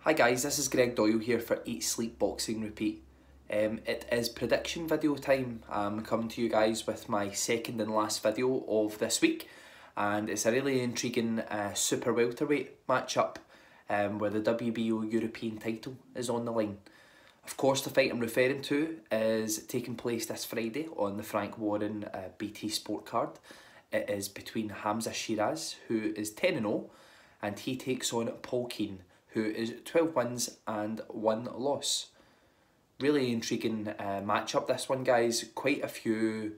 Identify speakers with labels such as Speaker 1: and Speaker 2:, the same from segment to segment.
Speaker 1: Hi guys, this is Greg Doyle here for Eat, Sleep, Boxing, Repeat. It is prediction video time. I'm coming to you guys with my second and last video of this week, and it's a really intriguing super welterweight matchup where the WBO European title is on the line. Of course, the fight I'm referring to is taking place this Friday on the Frank Warren BT Sport card. It is between Hamzah Sheeraz, who is 10-0, and he takes on Paul Kean, who is 12 wins and 1 loss. Really intriguing matchup, this one, guys. Quite a few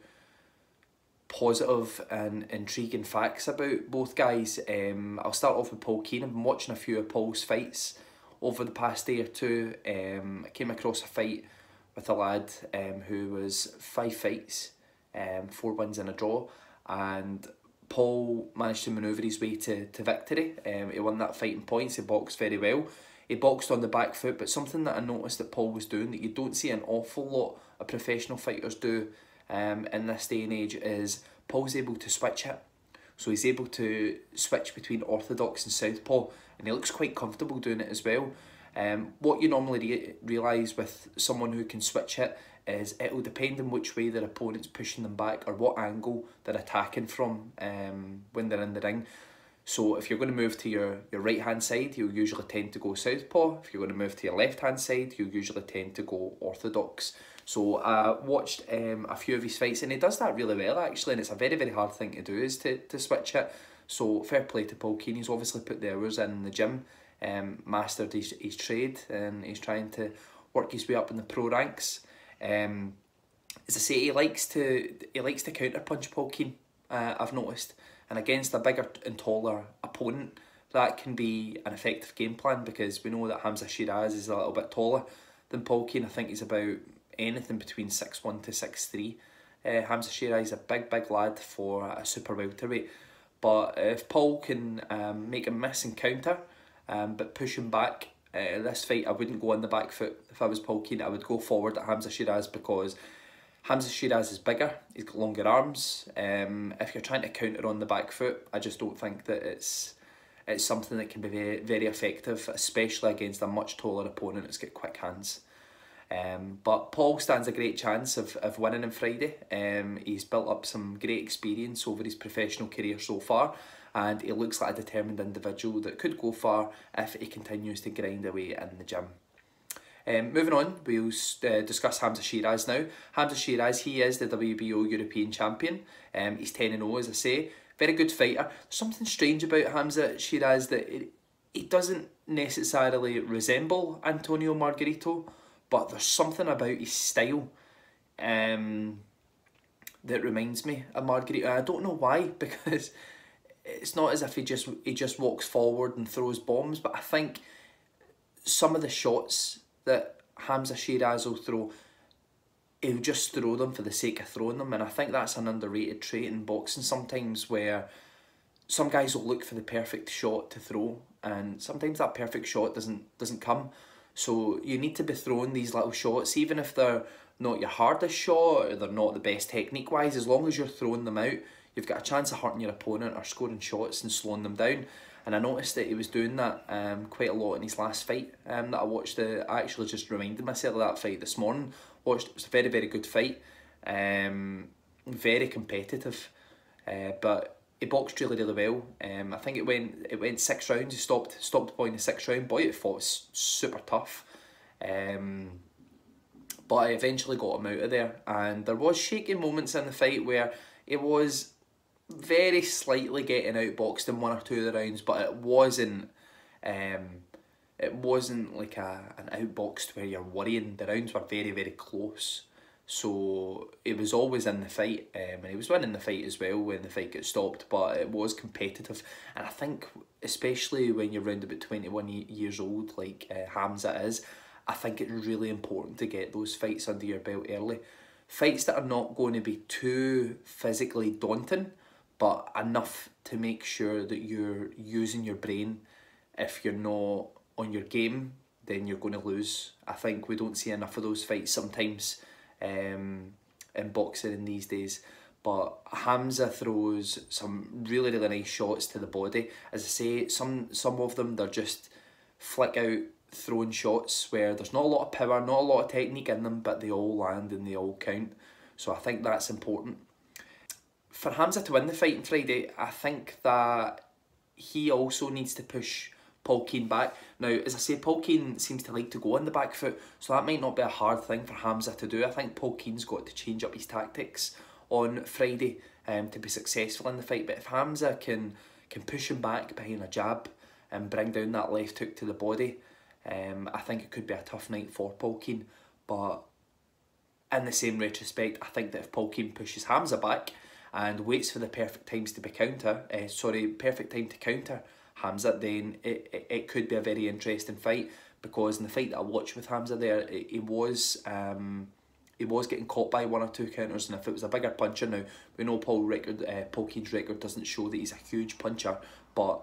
Speaker 1: positive and intriguing facts about both guys. I'll start off with Paul Kean. I've been watching a few of Paul's fights over the past day or two. I came across a fight with a lad who was 5 fights, 4 wins and a draw, and Paul managed to manoeuvre his way to victory. He won that fight in points. He boxed very well. He boxed on the back foot, but something that I noticed that Paul was doing that you don't see an awful lot of professional fighters do in this day and age is Paul's able to switch it. So he's able to switch between orthodox and southpaw, and he looks quite comfortable doing it as well. What you normally realise with someone who can switch it is it'll depend on which way their opponent's pushing them back or what angle they're attacking from when they're in the ring. So if you're going to move to your right hand side, you'll usually tend to go southpaw. If you're going to move to your left hand side, you'll usually tend to go orthodox. So I watched a few of his fights, and he does that really well actually, and it's a very, very hard thing to do is to switch it. So fair play to Paul Kean. He's obviously put the hours in the gym, mastered his trade, and he's trying to work his way up in the pro ranks. As I say, he likes to counter punch Paul Kean, I've noticed, and against a bigger and taller opponent that can be an effective game plan, because we know that Hamzah Sheeraz is a little bit taller than Paul Kean. I think he's about anything between 6'1" to 6'3". Hamzah Sheeraz is a big lad for a super welterweight, but if Paul can make him miss and counter, but push him back, this fight I wouldn't go on the back foot. If I was Paul Kean, I would go forward at Hamzah Sheeraz, because Hamzah Sheeraz is bigger, he's got longer arms. If you're trying to counter on the back foot, I just don't think that it's something that can be very, very effective, especially against a much taller opponent that's got quick hands. But Paul stands a great chance of winning on Friday. He's built up some great experience over his professional career so far, and he looks like a determined individual that could go far if he continues to grind away in the gym. Moving on, we'll discuss Hamzah Sheeraz now. Hamzah Sheeraz, he is the WBO European champion. He's 10-0, as I say. Very good fighter. There's something strange about Hamzah Sheeraz that he doesn't necessarily resemble Antonio Margarito, but there's something about his style that reminds me of Margarito. I don't know why, because it's not as if he just walks forward and throws bombs, but I think some of the shots that Hamzah Sheeraz will throw, he'll just throw them for the sake of throwing them, and I think that's an underrated trait in boxing sometimes, where some guys will look for the perfect shot to throw, and sometimes that perfect shot doesn't come. So you need to be throwing these little shots, even if they're not your hardest shot or they're not the best technique wise. As long as you're throwing them out, you've got a chance of hurting your opponent or scoring shots and slowing them down. And I noticed that he was doing that quite a lot in his last fight that I watched. I actually just reminded myself of that fight this morning. Watched it. Was a very, very good fight. Very competitive, but he boxed really, really well. I think it went 6 rounds. He stopped the point in the 6th round. Boy, it fought super tough. But I eventually got him out of there, and there was shaky moments in the fight where he was very slightly getting outboxed in 1 or 2 of the rounds, but it wasn't like an outboxed where you're worrying. The rounds were very, very close, so it was always in the fight, and he was winning the fight as well when the fight got stopped, but it was competitive. And I think especially when you're around about 21 years old like Hamzah is, I think it's really important to get those fights under your belt early. Fights that are not going to be too physically daunting, but enough to make sure that you're using your brain. If you're not on your game, then you're going to lose. I think we don't see enough of those fights sometimes in boxing in these days. But Hamzah throws some really, really nice shots to the body. As I say, some of them, they're just flick out throwing shots where there's not a lot of power, not a lot of technique in them, but they all land and they all count. So I think that's important. For Hamzah to win the fight on Friday, I think that he also needs to push Paul Kean back. Now, as I say, Paul Kean seems to like to go on the back foot, so that might not be a hard thing for Hamzah to do. I think Paul Kean's got to change up his tactics on Friday to be successful in the fight. But if Hamzah can push him back behind a jab and bring down that left hook to the body, I think it could be a tough night for Paul Kean. But in the same retrospect, I think that if Paul Kean pushes Hamzah back and waits for the perfect times to be perfect time to counter Hamzah, then it could be a very interesting fight, because in the fight that I watched with Hamzah there, he was getting caught by 1 or 2 counters, and if it was a bigger puncher, now we know Paul Kean's record doesn't show that he's a huge puncher, but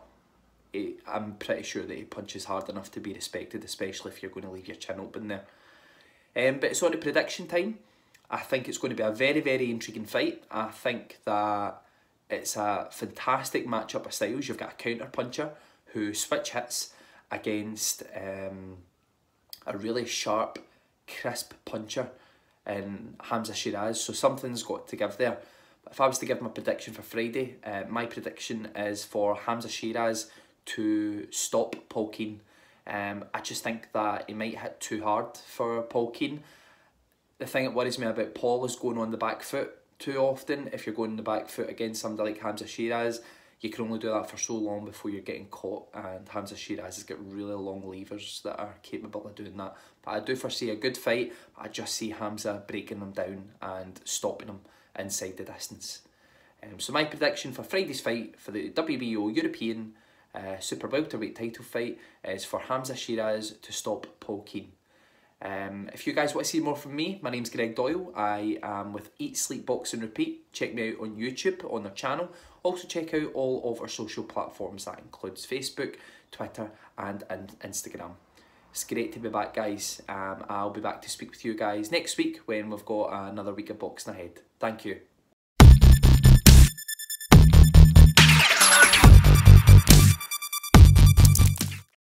Speaker 1: I'm pretty sure that he punches hard enough to be respected, especially if you're going to leave your chin open there. But it's on to prediction time. I think it's going to be a very, very intriguing fight. I think that it's a fantastic matchup of styles. You've got a counter puncher who switch hits against a really sharp, crisp puncher in Hamzah Sheeraz. So something's got to give there. But if I was to give my prediction for Friday, my prediction is for Hamzah Sheeraz to stop Paul Kean. I just think that he might hit too hard for Paul Kean. The thing that worries me about Paul is going on the back foot too often. If you're going on the back foot against somebody like Hamzah Sheeraz, you can only do that for so long before you're getting caught, and Hamzah Sheeraz has got really long levers that are capable of doing that. But I do foresee a good fight. I just see Hamzah breaking them down and stopping them inside the distance. So my prediction for Friday's fight for the WBO European Super-Welterweight title fight is for Hamzah Sheeraz to stop Paul Kean. If you guys want to see more from me, my name's Greg Doyle. I am with Eat, Sleep, Box and Repeat. Check me out on YouTube, on their channel. Also check out all of our social platforms. That includes Facebook, Twitter and Instagram. It's great to be back, guys. I'll be back to speak with you guys next week when we've got another week of boxing ahead. Thank you.